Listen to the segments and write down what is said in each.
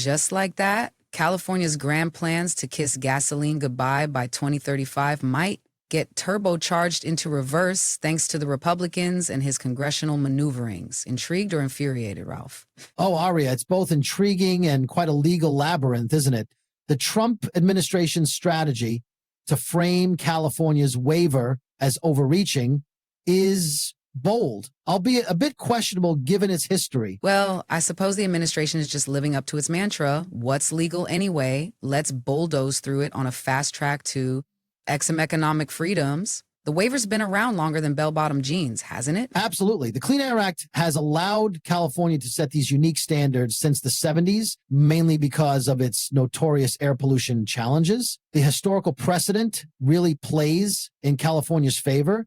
just like that, California's grand plans to kiss gasoline goodbye by 2035 might get turbocharged into reverse thanks to the Republicans and his congressional maneuverings. Intrigued or infuriated, Ralph? Oh, Aria, it's both intriguing and quite a legal labyrinth, isn't it? The Trump administration's strategy to frame California's waiver as overreaching is bold, albeit a bit questionable given its history. Well, I suppose the administration is just living up to its mantra. What's legal anyway? Let's bulldoze through it on a fast track to some economic freedoms. The waiver's been around longer than bell-bottom jeans, hasn't it? Absolutely. The Clean Air Act has allowed California to set these unique standards since the 70s, mainly because of its notorious air pollution challenges. The historical precedent really plays in California's favor.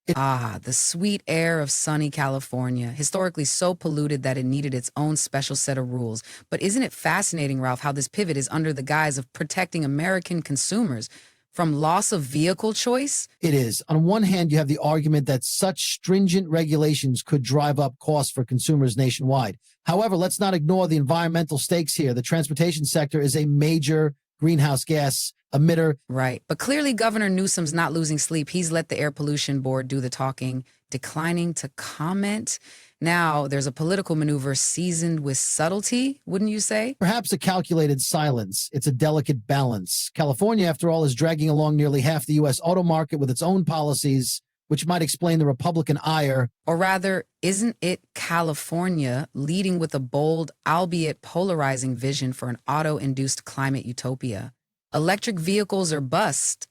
The sweet air of sunny California, historically so polluted that it needed its own special set of rules. But isn't it fascinating, Ralph, how this pivot is under the guise of protecting American consumers from loss of vehicle choice? It is. On one hand, you have the argument that such stringent regulations could drive up costs for consumers nationwide. However, let's not ignore the environmental stakes here. The transportation sector is a major greenhouse gas emitter. Right. But clearly Governor Newsom's not losing sleep. He's let the Air Pollution Board do the talking, declining to comment. Now, there's a political maneuver seasoned with subtlety, wouldn't you say? Perhaps a calculated silence. It's a delicate balance. California, after all, is dragging along nearly half the U.S. auto market with its own policies, which might explain the Republican ire. Or rather, isn't it California leading with a bold, albeit polarizing vision for an auto-induced climate utopia? Electric vehicles are bust.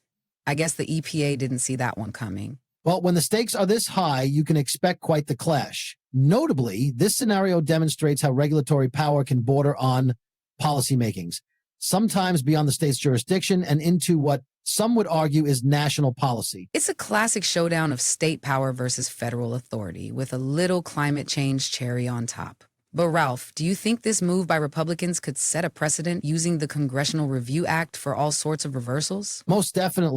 I guess the EPA didn't see that one coming. Well, when the stakes are this high, you can expect quite the clash. Notably, this scenario demonstrates how regulatory power can border on policymakings, sometimes beyond the state's jurisdiction and into what some would argue is national policy. It's a classic showdown of state power versus federal authority, with a little climate change cherry on top. But Ralph, do you think this move by Republicans could set a precedent using the Congressional Review Act for all sorts of reversals? Most definitely.